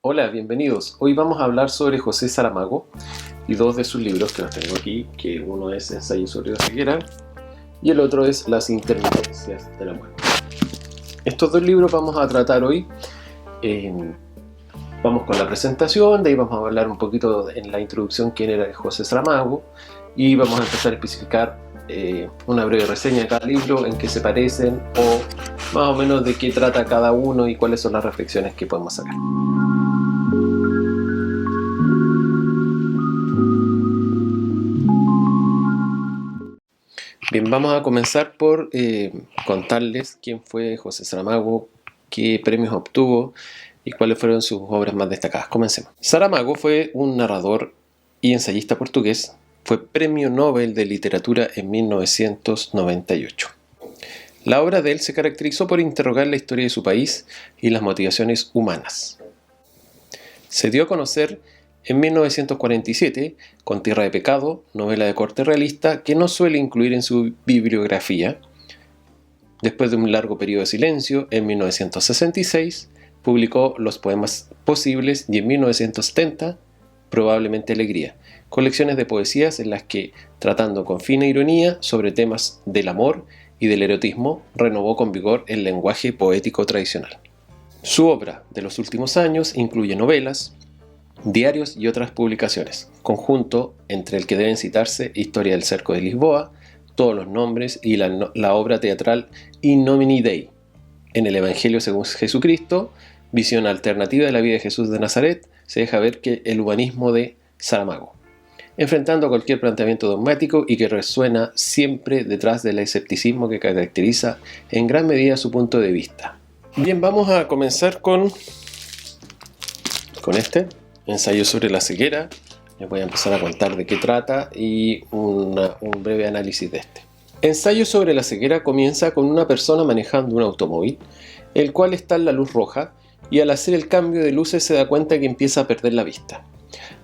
Hola, bienvenidos. Hoy vamos a hablar sobre José Saramago y dos de sus libros que los tengo aquí, que uno es Ensayo sobre la ceguera y el otro es Las intermitencias de la muerte. Estos dos libros vamos a tratar hoy. Vamos con la presentación, de ahí vamos a hablar un poquito en la introducción quién era José Saramago y vamos a empezar a especificar una breve reseña de cada libro, en qué se parecen o más o menos de qué trata cada uno y cuáles son las reflexiones que podemos sacar. Bien, vamos a comenzar por contarles quién fue José Saramago, qué premios obtuvo y cuáles fueron sus obras más destacadas. Comencemos. Saramago fue un narrador y ensayista portugués. Fue Premio Nobel de Literatura en 1998. La obra de él se caracterizó por interrogar la historia de su país y las motivaciones humanas. Se dio a conocer en 1947 con Tierra de Pecado, novela de corte realista que no suele incluir en su bibliografía. Después de un largo periodo de silencio, en 1966 publicó Los poemas posibles y en 1970 Probablemente Alegría, colecciones de poesías en las que, tratando con fina ironía sobre temas del amor y del erotismo, renovó con vigor el lenguaje poético tradicional. Su obra de los últimos años incluye novelas, diarios y otras publicaciones, conjunto entre el que deben citarse Historia del Cerco de Lisboa, Todos los nombres y la obra teatral In Nomine Dei, En el Evangelio según Jesucristo, visión alternativa de la vida de Jesús de Nazaret, se deja ver que el humanismo de Saramago, enfrentando cualquier planteamiento dogmático y que resuena siempre detrás del escepticismo que caracteriza en gran medida su punto de vista. Bien, vamos a comenzar con este Ensayo sobre la ceguera. Les voy a empezar a contar de qué trata y un breve análisis de este. Ensayo sobre la ceguera comienza con una persona manejando un automóvil, el cual está en la luz roja, y al hacer el cambio de luces se da cuenta que empieza a perder la vista.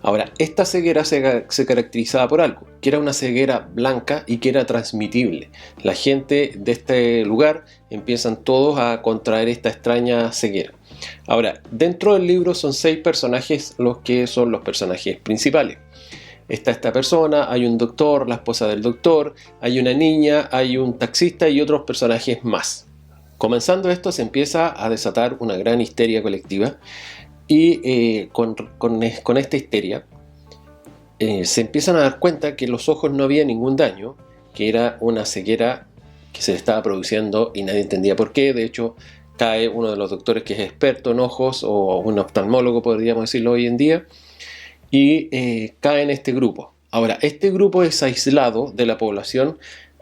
Ahora, esta ceguera se caracterizaba por algo, que era una ceguera blanca y que era transmitible. La gente de este lugar empiezan todos a contraer esta extraña ceguera. Ahora, dentro del libro son 6 personajes los que son los personajes principales. Está esta persona, hay un doctor, la esposa del doctor, hay una niña, hay un taxista y otros personajes más. Comenzando esto se empieza a desatar una gran histeria colectiva y con esta histeria se empiezan a dar cuenta que los ojos no había ningún daño, que era una ceguera que se le estaba produciendo y nadie entendía por qué. De hecho, cae uno de los doctores que es experto en ojos, o un oftalmólogo podríamos decirlo hoy en día, y cae en este grupo. Ahora, este grupo es aislado de la población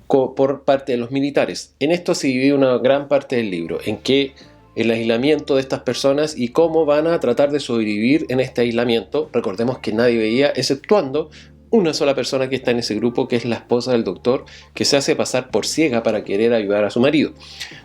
por parte de los militares. En esto se divide una gran parte del libro, en que el aislamiento de estas personas y cómo van a tratar de sobrevivir en este aislamiento. Recordemos que nadie veía, exceptuando una sola persona que está en ese grupo, que es la esposa del doctor, que se hace pasar por ciega para querer ayudar a su marido.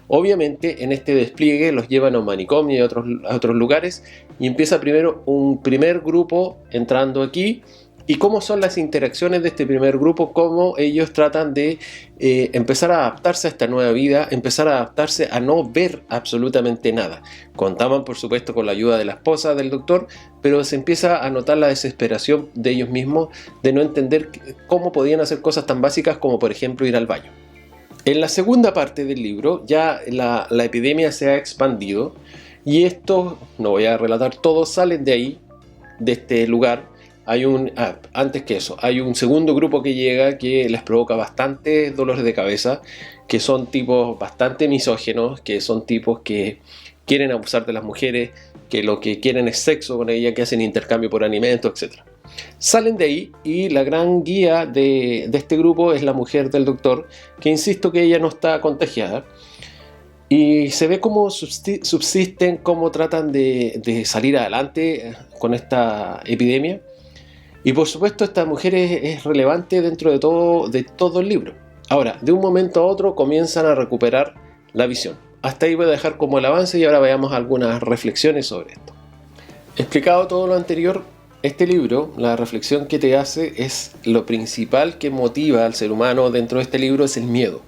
Obviamente, en este despliegue los llevan a un manicomio y a otros lugares, y empieza primero un primer grupo entrando aquí. ¿Y cómo son las interacciones de este primer grupo? Cómo ellos tratan de empezar a adaptarse a esta nueva vida, empezar a adaptarse a no ver absolutamente nada. Contaban, por supuesto, con la ayuda de la esposa del doctor, pero se empieza a notar la desesperación de ellos mismos de no entender cómo podían hacer cosas tan básicas como, por ejemplo, ir al baño. En la segunda parte del libro ya la epidemia se ha expandido y esto, no voy a relatar todo, salen de ahí, de este lugar. Antes que eso, hay un segundo grupo que llega que les provoca bastantes dolores de cabeza, que son tipos bastante misóginos, que son tipos que quieren abusar de las mujeres, que lo que quieren es sexo con ellas, que hacen intercambio por alimentos, etc. Salen de ahí y la gran guía de este grupo es la mujer del doctor, que insisto que ella no está contagiada. Y se ve cómo subsisten, cómo tratan de salir adelante con esta epidemia. Y por supuesto esta mujer es relevante dentro de todo el libro. Ahora, de un momento a otro comienzan a recuperar la visión. Hasta ahí voy a dejar como el avance y ahora veamos algunas reflexiones sobre esto. Explicado todo lo anterior, este libro, la reflexión que te hace es lo principal que motiva al ser humano dentro de este libro es el miedo.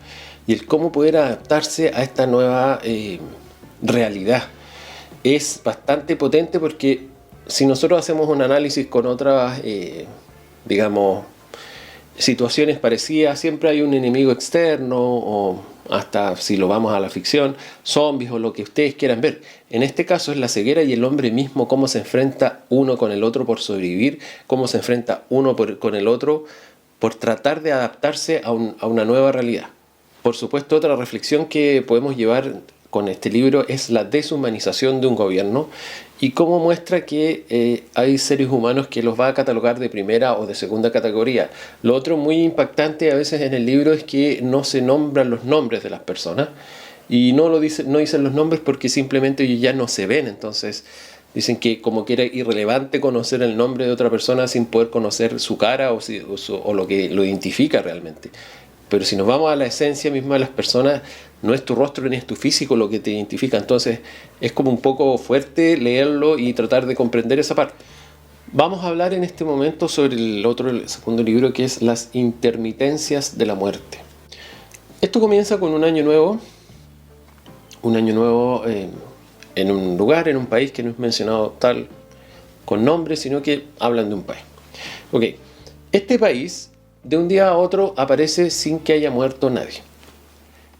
Y el cómo poder adaptarse a esta nueva realidad. Es bastante potente porque si nosotros hacemos un análisis con otras, digamos, situaciones parecidas, siempre hay un enemigo externo, o hasta si lo vamos a la ficción, zombies o lo que ustedes quieran ver. En este caso es la ceguera y el hombre mismo, cómo se enfrenta uno con el otro por sobrevivir, cómo se enfrenta uno con el otro por tratar de adaptarse a una nueva realidad. Por supuesto, otra reflexión que podemos llevar con este libro es la deshumanización de un gobierno y cómo muestra que hay seres humanos que los va a catalogar de primera o de segunda categoría. Lo otro muy impactante a veces en el libro es que no se nombran los nombres de las personas y no dicen los nombres porque simplemente ellos ya no se ven. Entonces dicen que como que era irrelevante conocer el nombre de otra persona sin poder conocer su cara o lo que lo identifica realmente. Pero si nos vamos a la esencia misma de las personas, no es tu rostro ni es tu físico lo que te identifica. Entonces es como un poco fuerte leerlo y tratar de comprender esa parte. Vamos a hablar en este momento sobre el segundo libro, que es Las intermitencias de la muerte. Esto comienza con un año nuevo en un lugar, en un país que no es mencionado tal con nombre, sino que hablan de un país. Ok, este país de un día a otro aparece sin que haya muerto nadie.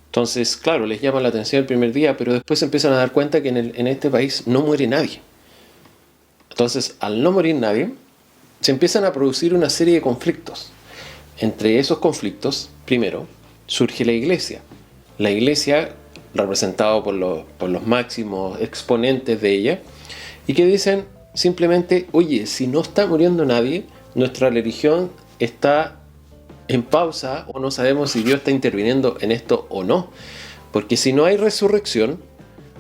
Entonces, claro, les llama la atención el primer día, pero después se empiezan a dar cuenta que en este país no muere nadie. Entonces, al no morir nadie, se empiezan a producir una serie de conflictos. Entre esos conflictos, primero, surge la iglesia. La iglesia, representada por los máximos exponentes de ella, y que dicen simplemente, oye, si no está muriendo nadie, nuestra religión está en pausa o no sabemos si Dios está interviniendo en esto o no. Porque si no hay resurrección,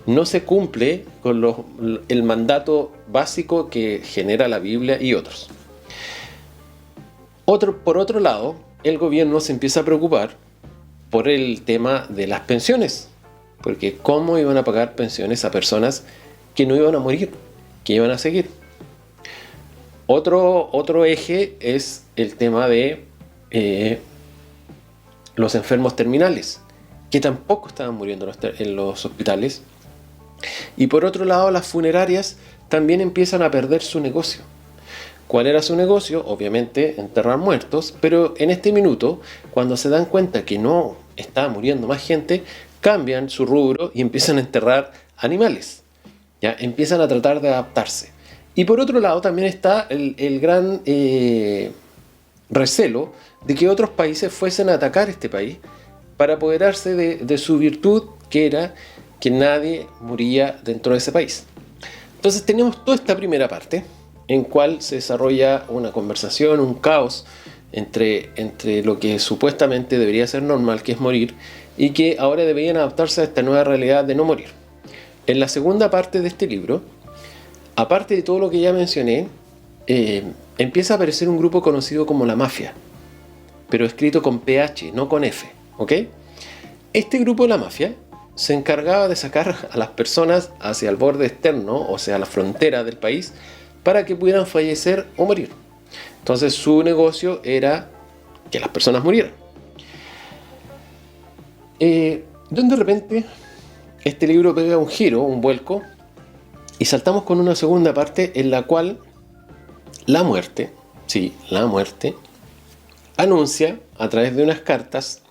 no se cumple con el mandato básico que genera la Biblia y otros. Por otro lado, el gobierno se empieza a preocupar por el tema de las pensiones. Porque ¿cómo iban a pagar pensiones a personas que no iban a morir, que iban a seguir? Otro eje es el tema de los enfermos terminales, que tampoco estaban muriendo en los hospitales. Y por otro lado, las funerarias también empiezan a perder su negocio. ¿Cuál era su negocio? Obviamente enterrar muertos, pero en este minuto, cuando se dan cuenta que no está muriendo más gente, cambian su rubro y empiezan a enterrar animales. ¿Ya? Empiezan a tratar de adaptarse. Y por otro lado también está el gran recelo de que otros países fuesen a atacar este país para apoderarse de su virtud, que era que nadie moría dentro de ese país. Entonces tenemos toda esta primera parte en cual se desarrolla una conversación, un caos entre lo que supuestamente debería ser normal, que es morir, y que ahora deberían adaptarse a esta nueva realidad de no morir. En la segunda parte de este libro, aparte de todo lo que ya mencioné, empieza a aparecer un grupo conocido como la mafia, pero escrito con PH, no con F, ¿ok? Este grupo, la mafia, se encargaba de sacar a las personas hacia el borde externo, o sea, la frontera del país, para que pudieran fallecer o morir. Entonces su negocio era que las personas murieran. De repente, este libro pega un giro, un vuelco, y saltamos con una segunda parte en la cual la muerte, sí, la muerte, anuncia a través de unas cartas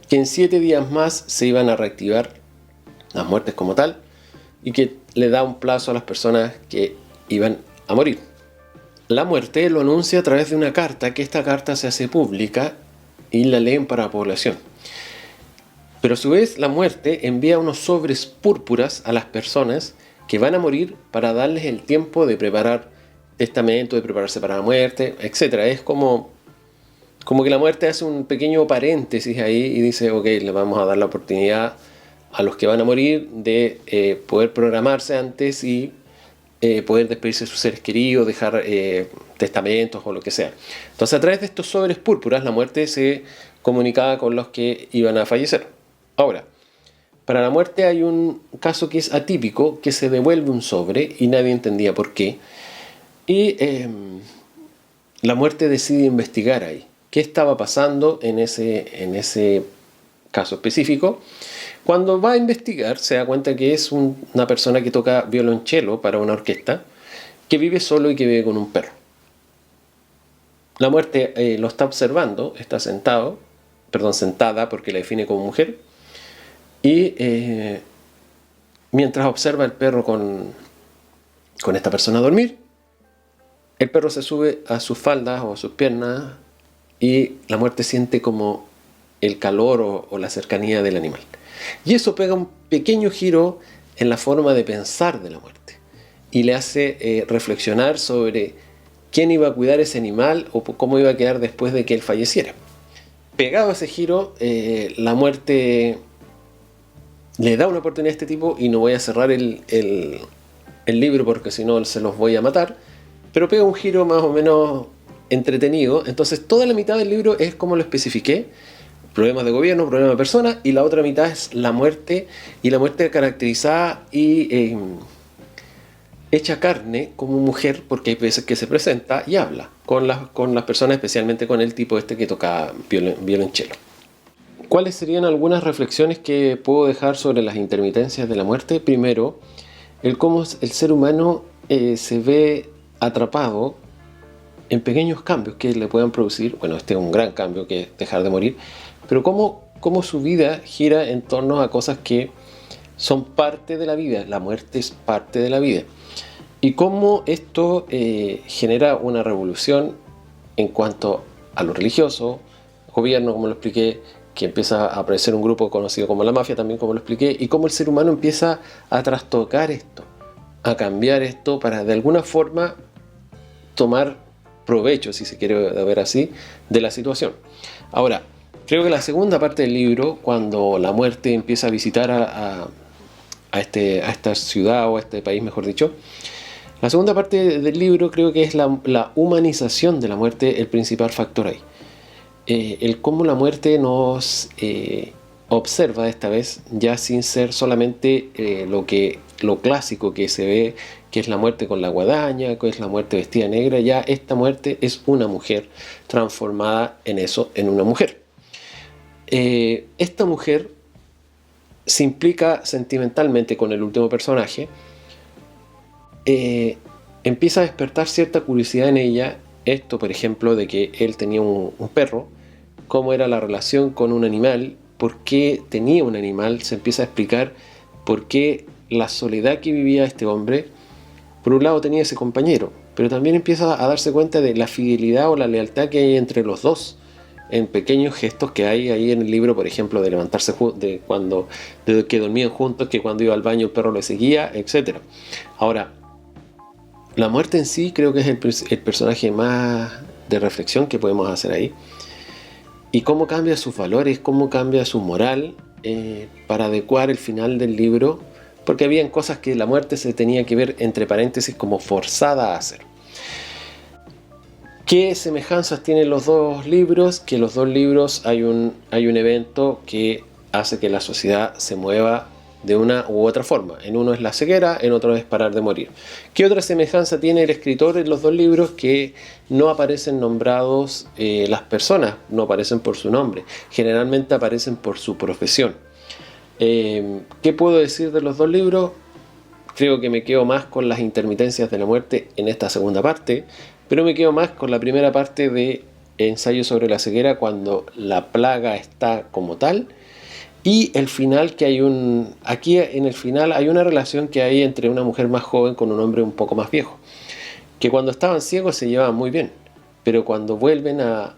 que en 7 días más se iban a reactivar las muertes como tal y que le da un plazo a las personas que iban a morir. La muerte lo anuncia a través de una carta, que esta carta se hace pública y la leen para la población. Pero a su vez la muerte envía unos sobres púrpuras a las personas que van a morir para darles el tiempo de preparar testamento, de prepararse para la muerte, etc. Es como que la muerte hace un pequeño paréntesis ahí y dice, ok, le vamos a dar la oportunidad a los que van a morir de poder programarse antes y poder despedirse de sus seres queridos, dejar testamentos o lo que sea. Entonces a través de estos sobres púrpuras la muerte se comunicaba con los que iban a fallecer. Ahora, para la muerte hay un caso que es atípico, que se devuelve un sobre y nadie entendía por qué. Y la muerte decide investigar ahí. ¿Qué estaba pasando en ese caso específico? Cuando va a investigar se da cuenta que es una persona que toca violonchelo para una orquesta que vive solo y que vive con un perro. La muerte lo está observando, está sentada porque la define como mujer, y mientras observa el perro con esta persona a dormir, el perro se sube a sus faldas o a sus piernas y la muerte siente como el calor o la cercanía del animal. Y eso pega un pequeño giro en la forma de pensar de la muerte y le hace reflexionar sobre quién iba a cuidar ese animal o cómo iba a quedar después de que él falleciera. Pegado a ese giro, la muerte le da una oportunidad a este tipo, y no voy a cerrar el libro porque si no se los voy a matar, pero pega un giro más o menos entretenido. Entonces toda la mitad del libro es como lo especifiqué: problemas de gobierno, problemas de personas, y la otra mitad es la muerte, y la muerte caracterizada y hecha carne como mujer, porque hay veces que se presenta y habla con las personas, especialmente con el tipo este que toca violonchelo. ¿Cuáles serían algunas reflexiones que puedo dejar sobre las intermitencias de la muerte? Primero, el cómo el ser humano se ve atrapado en pequeños cambios que le puedan producir, bueno, este es un gran cambio que es dejar de morir, pero cómo su vida gira en torno a cosas que son parte de la vida. La muerte es parte de la vida. Y cómo esto genera una revolución en cuanto a lo religioso, gobierno, como lo expliqué, que empieza a aparecer un grupo conocido como la mafia, también como lo expliqué, y cómo el ser humano empieza a trastocar esto, a cambiar esto para de alguna forma tomar provecho, si se quiere ver así, de la situación. Ahora, creo que la segunda parte del libro, cuando la muerte empieza a visitar a esta ciudad o a este país, mejor dicho, la segunda parte del libro creo que es la humanización de la muerte el principal factor ahí. El cómo la muerte nos observa esta vez, ya sin ser solamente lo clásico que se ve, que es la muerte con la guadaña, que es la muerte vestida negra. Ya esta muerte es una mujer transformada en una mujer. Esta mujer se implica sentimentalmente con el último personaje. Empieza a despertar cierta curiosidad en ella. Esto, por ejemplo, de que él tenía un perro, cómo era la relación con un animal, por qué tenía un animal. Se empieza a explicar por qué la soledad que vivía este hombre. Por un lado tenía ese compañero, pero también empieza a darse cuenta de la fidelidad o la lealtad que hay entre los dos, en pequeños gestos que hay ahí en el libro, por ejemplo, de levantarse de que dormían juntos, que cuando iba al baño el perro le seguía, etc. Ahora, la muerte en sí creo que es el personaje más de reflexión que podemos hacer ahí, y cómo cambia sus valores, cómo cambia su moral para adecuar el final del libro, porque habían cosas que la muerte se tenía que ver, entre paréntesis, como forzada a hacer. ¿Qué semejanzas tienen los dos libros? Que los dos libros hay un evento que hace que la sociedad se mueva de una u otra forma. En uno es la ceguera, en otro es parar de morir. ¿Qué otra semejanza tiene el escritor en los dos libros? Que no aparecen nombrados las personas, no aparecen por su nombre, generalmente aparecen por su profesión. ¿Qué puedo decir de los dos libros? Creo que me quedo más con las intermitencias de la muerte en esta segunda parte, pero me quedo más con la primera parte de Ensayo sobre la ceguera, cuando la plaga está como tal, y el final, que aquí en el final hay una relación que hay entre una mujer más joven con un hombre un poco más viejo, que cuando estaban ciegos se llevaban muy bien, pero cuando vuelven a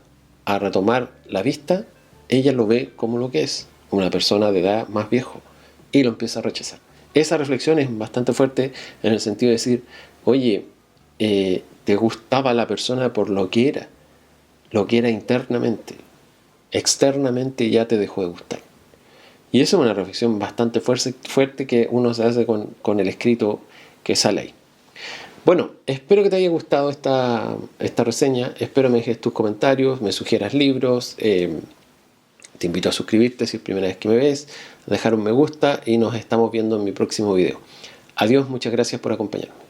retomar la vista, ella lo ve como lo que es, una persona de edad más viejo, y lo empieza a rechazar. Esa reflexión es bastante fuerte en el sentido de decir, oye, te gustaba la persona por lo que era internamente, externamente ya te dejó de gustar. Y eso es una reflexión bastante fuerte que uno se hace con el escrito que sale ahí. Bueno, espero que te haya gustado esta reseña, espero me dejes tus comentarios, me sugieras libros, te invito a suscribirte si es primera vez que me ves, a dejar un me gusta, y nos estamos viendo en mi próximo video. Adiós, muchas gracias por acompañarme.